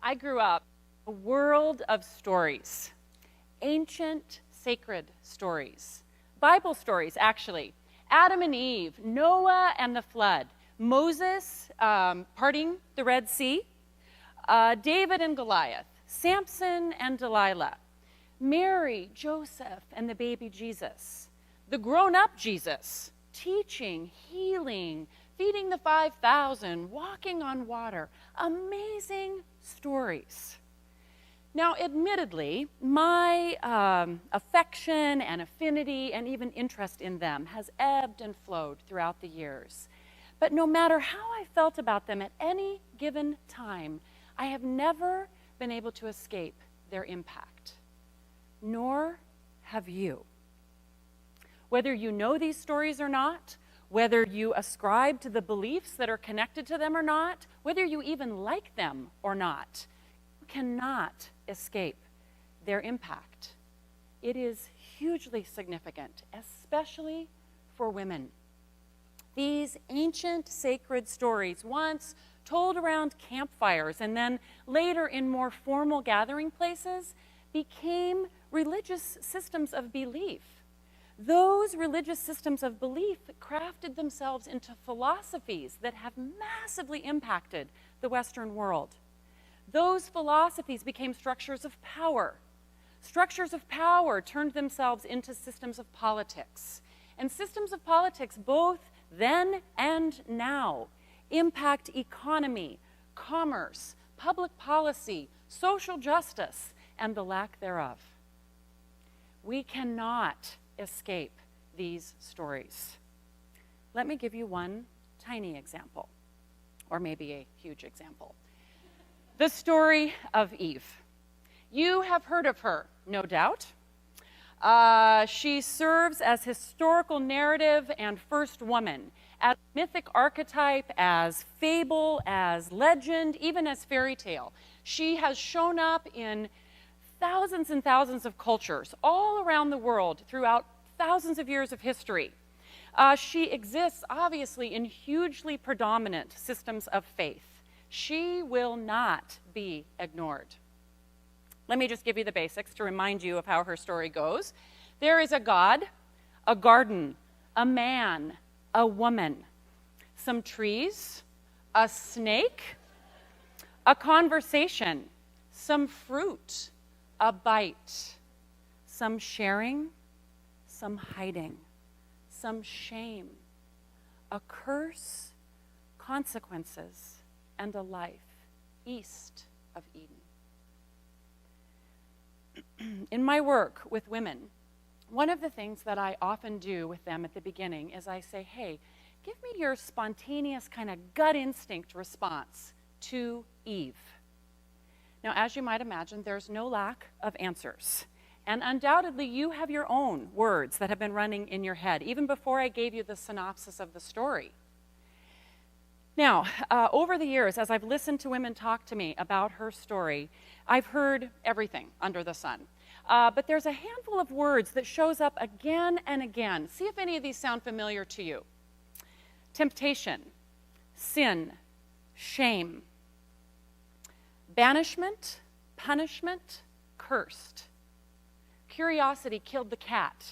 I grew up in a world of stories, ancient sacred stories, Bible stories actually. Adam and Eve, Noah and the flood, Moses parting the Red Sea, David and Goliath, Samson and Delilah, Mary, Joseph, and the baby Jesus, the grown-up Jesus, teaching, healing, feeding the 5,000, walking on water. Amazing stories. Now, admittedly, my affection and affinity and even interest in them has ebbed and flowed throughout the years. But no matter how I felt about them at any given time, I have never been able to escape their impact. Nor have you. Whether you know these stories or not, whether you ascribe to the beliefs that are connected to them or not, whether you even like them or not, you cannot escape their impact. It is hugely significant, especially for women. These ancient sacred stories, once told around campfires and then later in more formal gathering places, became religious systems of belief. Those religious systems of belief crafted themselves into philosophies that have massively impacted the Western world. Those philosophies became structures of power. Structures of power turned themselves into systems of politics. And systems of politics, both then and now, impact economy, commerce, public policy, social justice, and the lack thereof. We cannot escape these stories. Let me give you one tiny example, or maybe a huge example. The story of Eve. You have heard of her, no doubt. She serves as historical narrative and first woman, as mythic archetype, as fable, as legend, even as fairy tale. She has shown up in thousands and thousands of cultures all around the world throughout thousands of years of history. She exists, obviously, in hugely predominant systems of faith. She will not be ignored. Let me just give you the basics to remind you of how her story goes. There is a God, a garden, a man, a woman, some trees, a snake, a conversation, some fruit, a bite, some sharing, some hiding, some shame, a curse, consequences, and a life east of Eden. In my work with women, one of the things that I often do with them at the beginning is I say, hey, give me your spontaneous kind of gut instinct response to Eve. Now, as you might imagine, there's no lack of answers. And undoubtedly, you have your own words that have been running in your head, even before I gave you the synopsis of the story. Now, over the years, as I've listened to women talk to me about her story, I've heard everything under the sun. But there's a handful of words that shows up again and again. See if any of these sound familiar to you. Temptation, sin, shame, banishment, punishment, cursed. Curiosity killed the cat.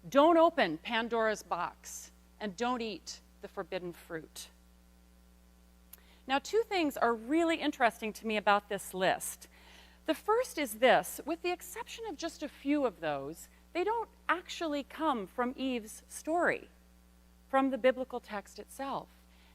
Don't open Pandora's box, and don't eat the forbidden fruit. Now, two things are really interesting to me about this list. The first is this: with the exception of just a few of those, they don't actually come from Eve's story, from the biblical text itself.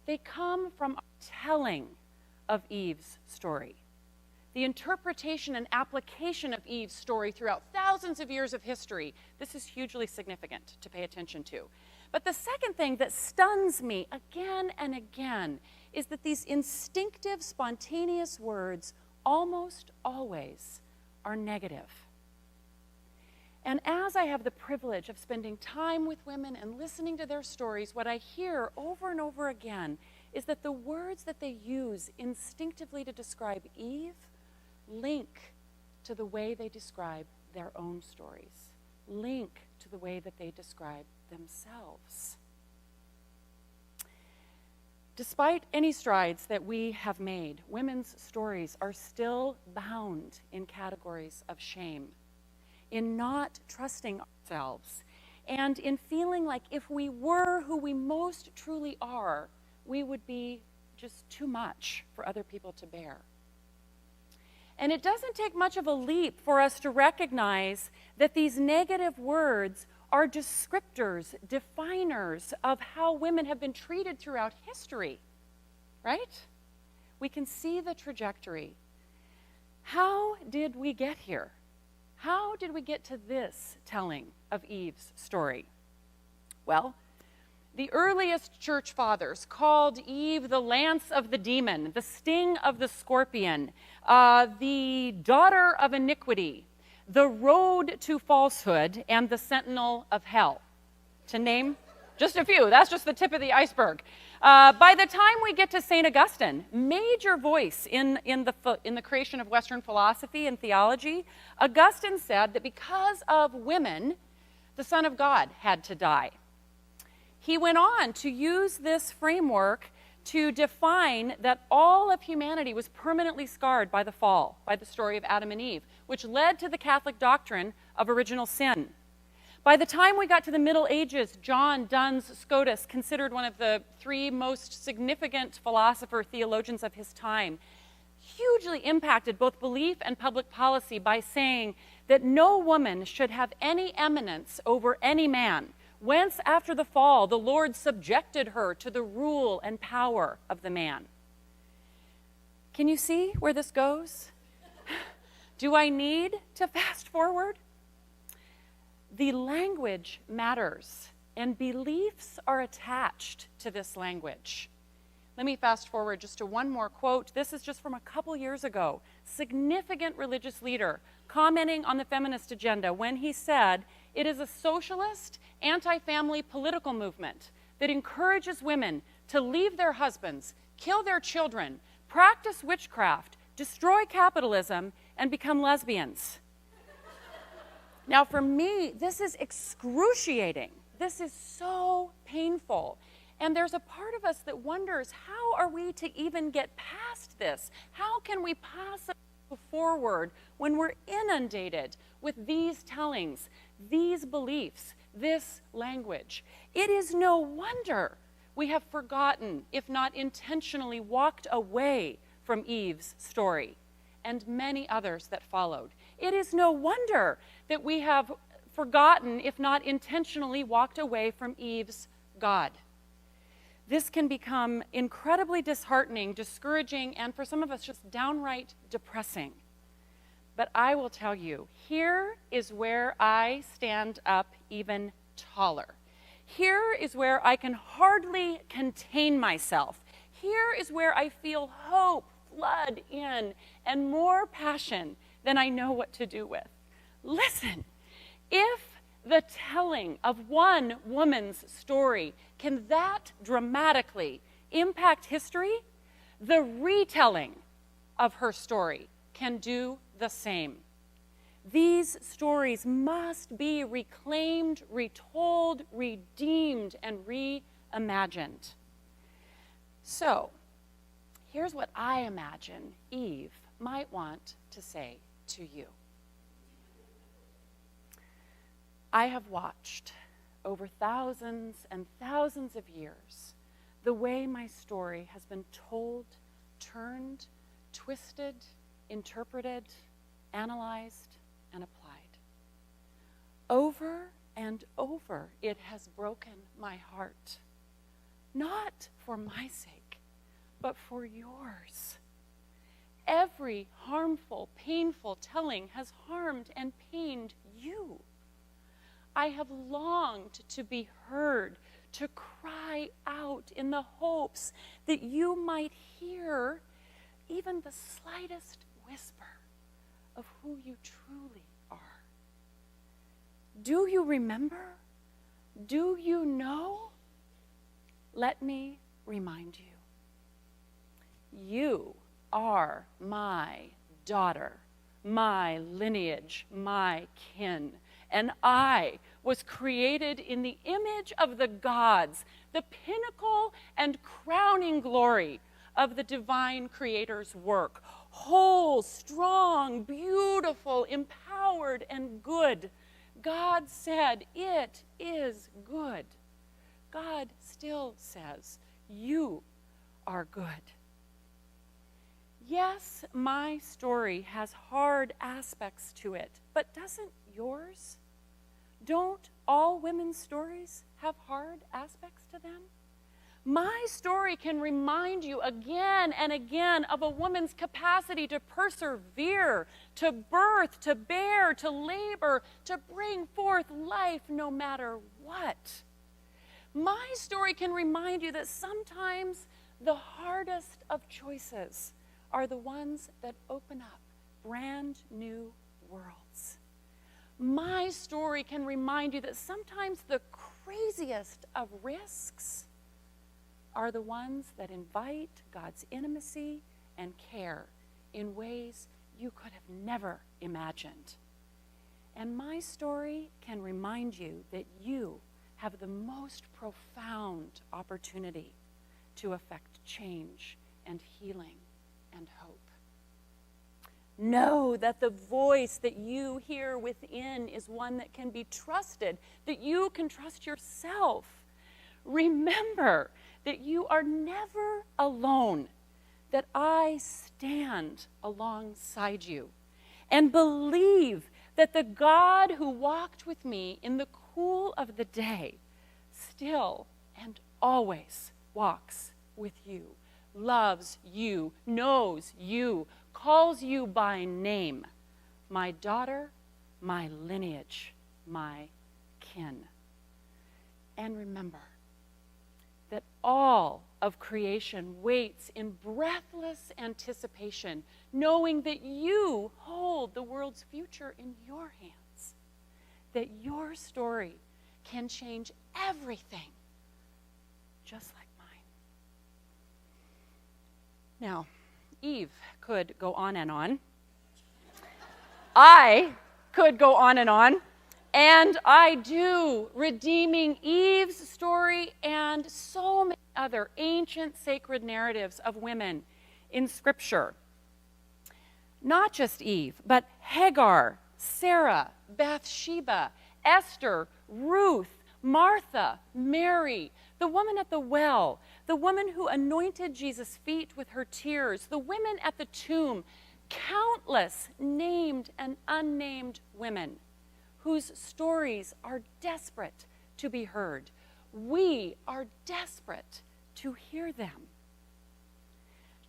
They come from a telling of Eve's story. The interpretation and application of Eve's story throughout thousands of years of history, this is hugely significant to pay attention to. But the second thing that stuns me again and again is that these instinctive, spontaneous words almost always are negative. And as I have the privilege of spending time with women and listening to their stories, what I hear over and over again is that the words that they use instinctively to describe Eve link to the way they describe their own stories, link to the way that they describe themselves. Despite any strides that we have made, women's stories are still bound in categories of shame, in not trusting ourselves, and in feeling like if we were who we most truly are, we would be just too much for other people to bear. And it doesn't take much of a leap for us to recognize that these negative words are descriptors, definers of how women have been treated throughout history, right? We can see the trajectory. How did we get here? How did we get to this telling of Eve's story? Well, the earliest church fathers called Eve the lance of the demon, the sting of the scorpion, the daughter of iniquity, the road to falsehood, and the sentinel of hell, to name just a few. That's just the tip of the iceberg. By the time we get to St. Augustine, major voice in the creation of Western philosophy and theology, Augustine said that because of women, the Son of God had to die. He went on to use this framework to define that all of humanity was permanently scarred by the fall, by the story of Adam and Eve, which led to the Catholic doctrine of original sin. By the time we got to the Middle Ages, John Duns Scotus, considered one of the three most significant philosopher theologians of his time, hugely impacted both belief and public policy by saying that no woman should have any eminence over any man, whence after the fall the Lord subjected her to the rule and power of the man. Can you see where this goes? Do I need to fast forward? The language matters, and beliefs are attached to this language. Let me fast forward just to one more quote. This is just from a couple years ago. Significant religious leader commenting on the feminist agenda when he said, "It is a socialist, anti-family political movement that encourages women to leave their husbands, kill their children, practice witchcraft, destroy capitalism, and become lesbians." Now, for me, this is excruciating. This is so painful. And there's a part of us that wonders, how are we to even get past this? How can we possibly go forward when we're inundated with these tellings, these beliefs, this language? It is no wonder we have forgotten, if not intentionally walked away from Eve's story and many others that followed. It is no wonder that we have forgotten, if not intentionally walked away from Eve's God. This can become incredibly disheartening, discouraging, and for some of us just downright depressing. But I will tell you, here is where I stand up even taller. Here is where I can hardly contain myself. Here is where I feel hope flood in and more passion than I know what to do with. Listen, if the telling of one woman's story can that dramatically impact history, the retelling of her story can do the same. These stories must be reclaimed, retold, redeemed, and reimagined. So, here's what I imagine Eve might want to say to you. I have watched over thousands and thousands of years the way my story has been told, turned, twisted, interpreted, analyzed, and applied. Over and over, it has broken my heart, not for my sake, but for yours. Every harmful, painful telling has harmed and pained you. I have longed to be heard, to cry out in the hopes that you might hear even the slightest whisper of who you truly are. Do you remember? Do you know? Let me remind you. You are my daughter, my lineage, my kin. and I was created in the image of the gods, the pinnacle and crowning glory of the divine creator's work. Whole, strong, beautiful, empowered, and good. God said, "It is good." God still says, "You are good." Yes, my story has hard aspects to it, but doesn't yours? Don't all women's stories have hard aspects to them? My story can remind you again and again of a woman's capacity to persevere, to birth, to bear, to labor, to bring forth life no matter what. My story can remind you that sometimes the hardest of choices are the ones that open up brand new worlds. My story can remind you that sometimes the craziest of risks are the ones that invite God's intimacy and care in ways you could have never imagined. And my story can remind you that you have the most profound opportunity to affect change and healing and hope. Know that the voice that you hear within is one that can be trusted, that you can trust yourself. Remember that you are never alone, that I stand alongside you. And believe that the God who walked with me in the cool of the day still and always walks with you, loves you, knows you, calls you by name, my daughter, my lineage, my kin. And remember that all of creation waits in breathless anticipation, knowing that you hold the world's future in your hands, that your story can change everything, just like mine. Now, Eve could go on and on. I could go on, and I do, redeeming Eve's story and so many other ancient sacred narratives of women in Scripture. Not just Eve, but Hagar, Sarah, Bathsheba, Esther, Ruth, Martha, Mary, the woman at the well, the woman who anointed Jesus' feet with her tears, the women at the tomb, countless named and unnamed women whose stories are desperate to be heard. We are desperate to hear them.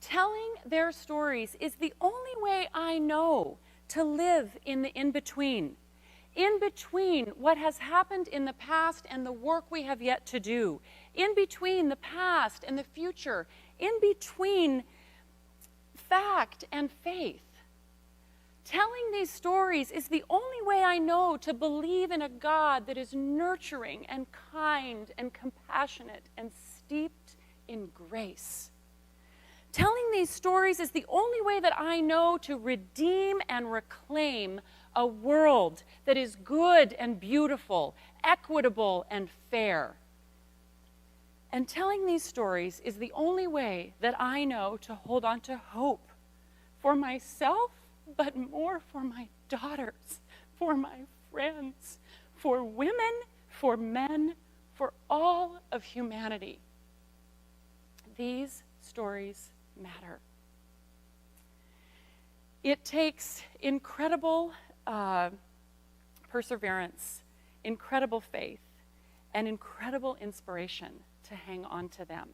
Telling their stories is the only way I know to live in the in-between what has happened in the past and the work we have yet to do, in between the past and the future, in between fact and faith. Telling these stories is the only way I know to believe in a God that is nurturing and kind and compassionate and steeped in grace. Telling these stories is the only way that I know to redeem and reclaim a world that is good and beautiful, equitable and fair. And telling these stories is the only way that I know to hold on to hope for myself, but more for my daughters, for my friends, for women, for men, for all of humanity. These stories matter. It takes incredible perseverance, incredible faith, and incredible inspiration to hang on to them.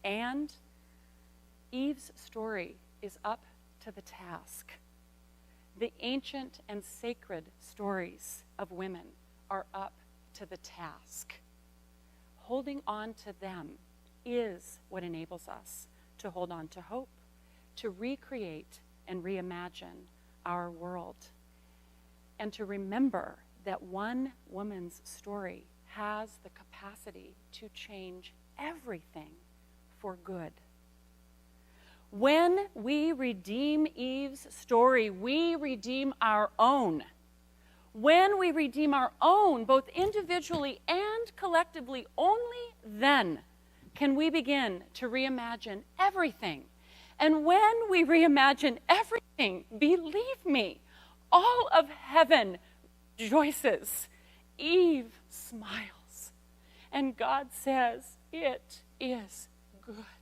And Eve's story is up to the task. The ancient and sacred stories of women are up to the task. Holding on to them is what enables us to hold on to hope, to recreate and reimagine our world, and to remember that one woman's story has the capacity to change everything for good. When we redeem Eve's story, we redeem our own. When we redeem our own, both individually and collectively, only then can we begin to reimagine everything. And when we reimagine everything, believe me, all of heaven rejoices. Eve smiles. And God says, it is good.